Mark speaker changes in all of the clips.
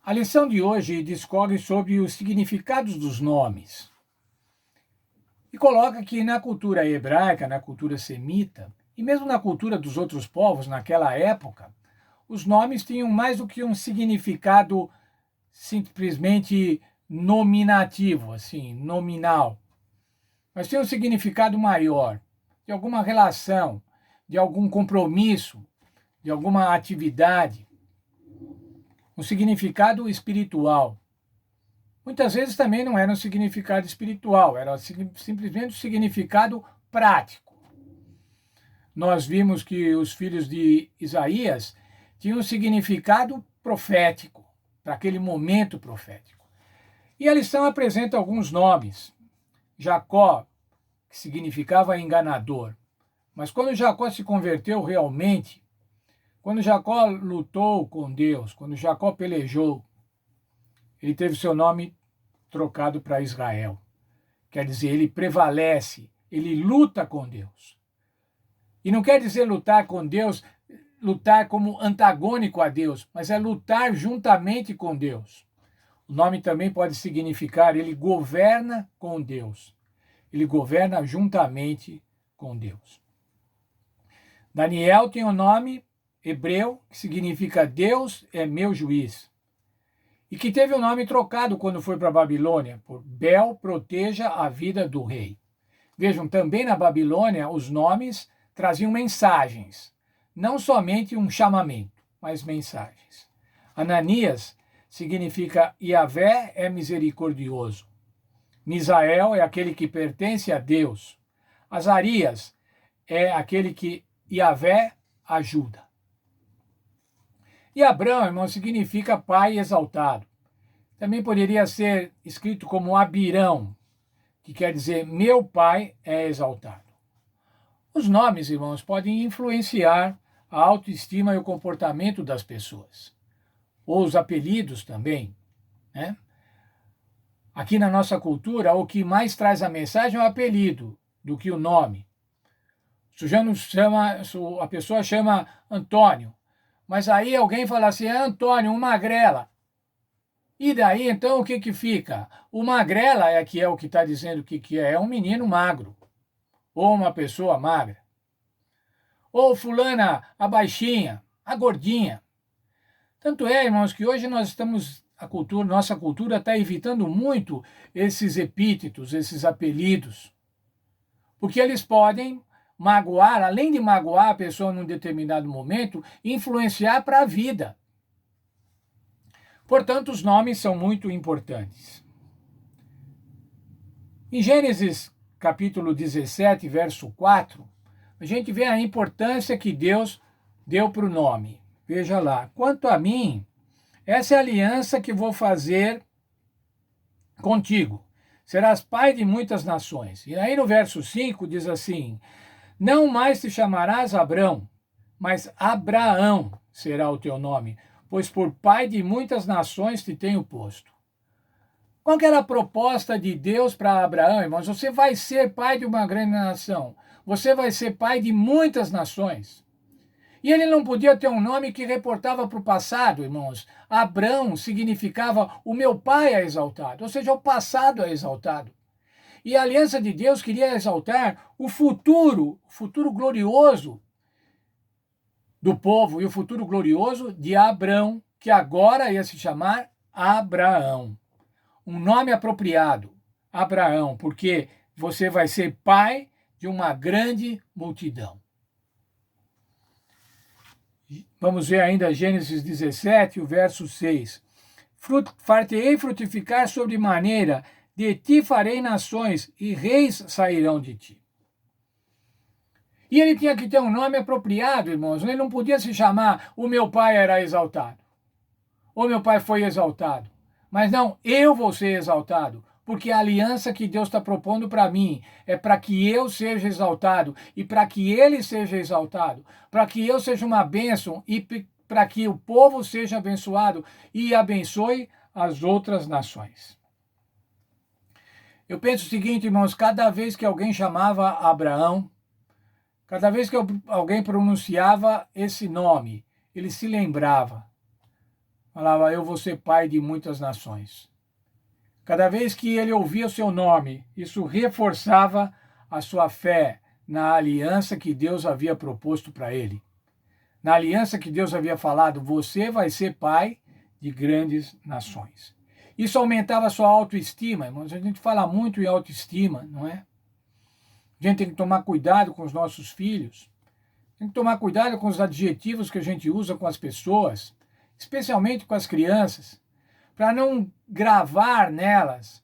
Speaker 1: A lição de hoje discorre sobre os significados dos nomes e coloca que na cultura hebraica, na cultura semita e mesmo na cultura dos outros povos naquela época, os nomes tinham mais do que um significado simplesmente nominativo, assim, nominal, mas tinha um significado maior, de alguma relação, de algum compromisso, de alguma atividade, um significado espiritual. Muitas vezes também não era um significado espiritual, era simplesmente um significado prático. Nós vimos que os filhos de Isaías tinham um significado profético, para aquele momento profético. E a lição apresenta alguns nomes. Jacó, que significava enganador. Mas quando Jacó se converteu realmente, quando Jacó lutou com Deus, quando Jacó pelejou, ele teve seu nome trocado para Israel. Quer dizer, ele prevalece, ele luta com Deus. E não quer dizer lutar com Deus, lutar como antagônico a Deus, mas é lutar juntamente com Deus. O nome também pode significar ele governa com Deus. Ele governa juntamente com Deus. Daniel tem o nome hebreu que significa Deus é meu juiz. E que teve o nome trocado quando foi para a Babilônia, por Bel proteja a vida do rei. Vejam, também na Babilônia os nomes traziam mensagens, não somente um chamamento, mas mensagens. Ananias significa Yahvé é misericordioso. Misael é aquele que pertence a Deus. Azarias é aquele que Yahvé ajuda. E Abrão, irmão, significa pai exaltado. Também poderia ser escrito como Abirão, que quer dizer meu pai é exaltado. Os nomes, irmãos, podem influenciar a autoestima e o comportamento das pessoas. Ou os apelidos também, né? Aqui na nossa cultura, o que mais traz a mensagem é o apelido do que o nome. A pessoa chama Antônio, mas aí alguém fala assim, é Antônio, um magrela. E daí, então, o que que fica? O magrela é o que está dizendo o que que é um menino magro, ou uma pessoa magra. Ou fulana, a baixinha, a gordinha. Tanto é, irmãos, que hoje nossa cultura está evitando muito esses epítetos, esses apelidos, porque eles podem magoar, além de magoar a pessoa num determinado momento, influenciar para a vida. Portanto, os nomes são muito importantes. Em Gênesis capítulo 17, verso 4, a gente vê a importância que Deus deu para o nome. Veja lá, quanto a mim, essa é a aliança que vou fazer contigo. Serás pai de muitas nações. E aí no verso 5 diz assim, não mais te chamarás Abrão, mas Abraão será o teu nome, pois por pai de muitas nações te tenho posto. Qual que era a proposta de Deus para Abraão, irmãos? Você vai ser pai de uma grande nação. Você vai ser pai de muitas nações. E ele não podia ter um nome que reportava para o passado, irmãos. Abrão significava o meu pai é exaltado, ou seja, o passado é exaltado. E a aliança de Deus queria exaltar o futuro glorioso do povo e o futuro glorioso de Abrão, que agora ia se chamar Abraão. Um nome apropriado, Abraão, porque você vai ser pai de uma grande multidão. Vamos ver ainda Gênesis 17, o verso 6. Far-te-ei frutificar sobremaneira, de ti farei nações, e reis sairão de ti. E ele tinha que ter um nome apropriado, irmãos. Ele não podia se chamar o meu pai era exaltado. Ou meu pai foi exaltado. Mas não, eu vou ser exaltado. Porque a aliança que Deus está propondo para mim é para que eu seja exaltado e para que ele seja exaltado, para que eu seja uma bênção e para que o povo seja abençoado e abençoe as outras nações. Eu penso o seguinte, irmãos, cada vez que alguém chamava Abraão, cada vez que alguém pronunciava esse nome, ele se lembrava falava, eu vou ser pai de muitas nações. Cada vez que ele ouvia o seu nome, isso reforçava a sua fé na aliança que Deus havia proposto para ele. Na aliança que Deus havia falado, você vai ser pai de grandes nações. Isso aumentava a sua autoestima, irmãos. A gente fala muito em autoestima, não é? A gente tem que tomar cuidado com os nossos filhos. Tem que tomar cuidado com os adjetivos que a gente usa com as pessoas, especialmente com as crianças, para não gravar nelas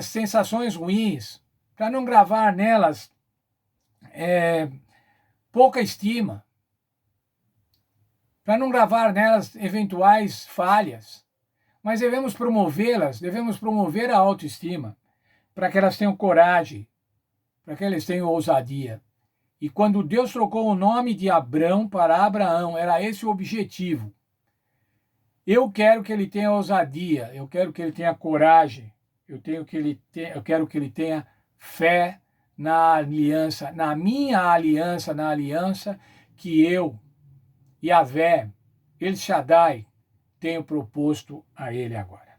Speaker 1: sensações ruins, para não gravar nelas pouca estima, para não gravar nelas eventuais falhas, mas devemos promovê-las, devemos promover a autoestima, para que elas tenham coragem, para que elas tenham ousadia. E quando Deus trocou o nome de Abrão para Abraão, era esse o objetivo. Eu quero que ele tenha ousadia, eu quero que ele tenha coragem, eu quero que ele tenha fé na aliança, na minha aliança, na aliança que eu, Yahvé, El Shaddai, tenho proposto a ele agora.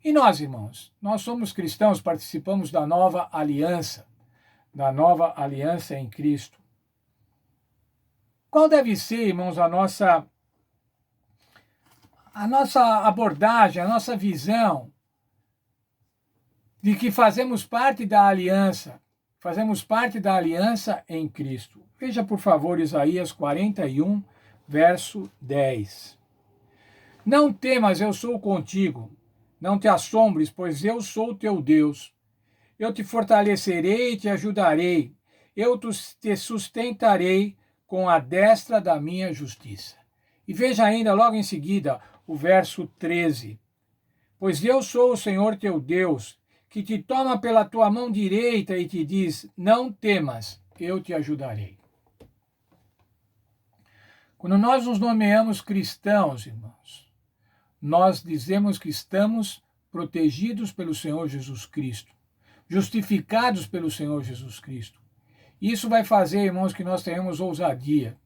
Speaker 1: E nós, irmãos, nós somos cristãos, participamos da nova aliança em Cristo. Qual deve ser, irmãos, a nossa abordagem, a nossa visão de que fazemos parte da aliança em Cristo? Veja, por favor, Isaías 41, verso 10. Não temas, eu sou contigo. Não te assombres, pois eu sou teu Deus. Eu te fortalecerei e te ajudarei. Eu te sustentarei com a destra da minha justiça. E veja ainda logo em seguida o verso 13. Pois eu sou o Senhor teu Deus, que te toma pela tua mão direita e te diz, não temas, eu te ajudarei. Quando nós nos nomeamos cristãos, irmãos, nós dizemos que estamos protegidos pelo Senhor Jesus Cristo, justificados pelo Senhor Jesus Cristo. Isso vai fazer, irmãos, que nós tenhamos ousadia.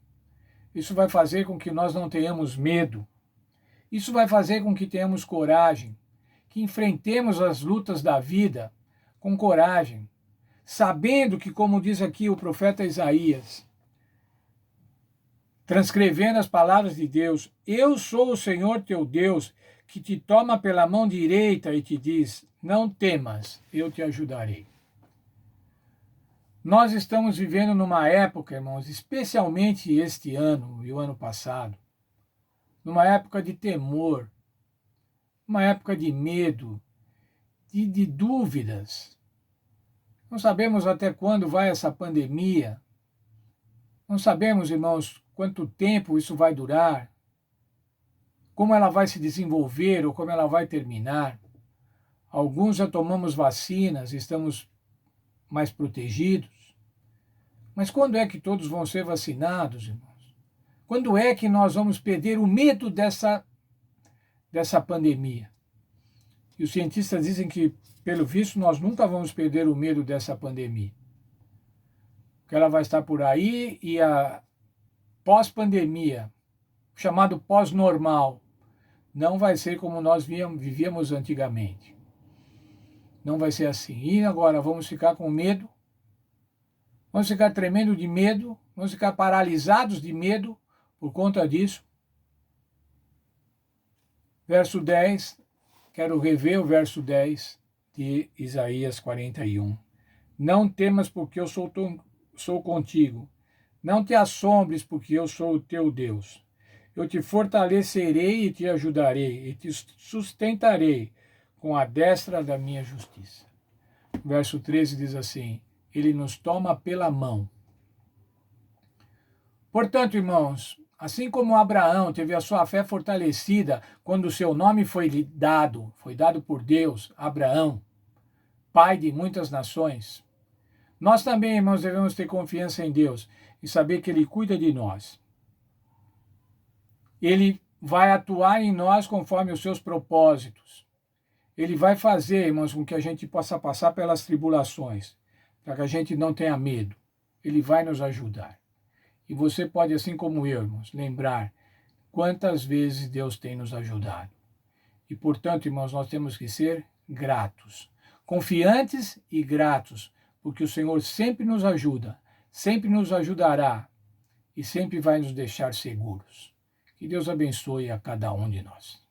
Speaker 1: Isso vai fazer com que nós não tenhamos medo. Isso vai fazer com que tenhamos coragem, que enfrentemos as lutas da vida com coragem, sabendo que, como diz aqui o profeta Isaías, transcrevendo as palavras de Deus, eu sou o Senhor teu Deus, que te toma pela mão direita e te diz, não temas, eu te ajudarei. Nós estamos vivendo numa época, irmãos, especialmente este ano e o ano passado, numa época de temor, uma época de medo, de dúvidas. Não sabemos até quando vai essa pandemia. Não sabemos, irmãos, quanto tempo isso vai durar, como ela vai se desenvolver ou como ela vai terminar. Alguns já tomamos vacinas, estamos mais protegidos. Mas quando é que todos vão ser vacinados, irmãos? Quando é que nós vamos perder o medo dessa pandemia? E os cientistas dizem que, pelo visto, nós nunca vamos perder o medo dessa pandemia. Que ela vai estar por aí e a pós-pandemia, chamado pós-normal, não vai ser como nós vivíamos antigamente. Não vai ser assim. E agora vamos ficar com medo? Vamos ficar tremendo de medo? Vamos ficar paralisados de medo por conta disso? Verso 10, quero rever o verso 10 de Isaías 41. Não temas, porque eu sou contigo. Não te assombres, porque eu sou o teu Deus. Eu te fortalecerei e te ajudarei, e te sustentarei com a destra da minha justiça. Verso 13 diz assim, ele nos toma pela mão. Portanto, irmãos, assim como Abraão teve a sua fé fortalecida quando o seu nome foi dado por Deus, Abraão, pai de muitas nações, nós também, irmãos, devemos ter confiança em Deus e saber que Ele cuida de nós. Ele vai atuar em nós conforme os seus propósitos. Ele vai fazer, irmãos, com que a gente possa passar pelas tribulações, para que a gente não tenha medo. Ele vai nos ajudar. E você pode, assim como eu, irmãos, lembrar quantas vezes Deus tem nos ajudado. E, portanto, irmãos, nós temos que ser gratos, confiantes e gratos, porque o Senhor sempre nos ajuda, sempre nos ajudará e sempre vai nos deixar seguros. Que Deus abençoe a cada um de nós.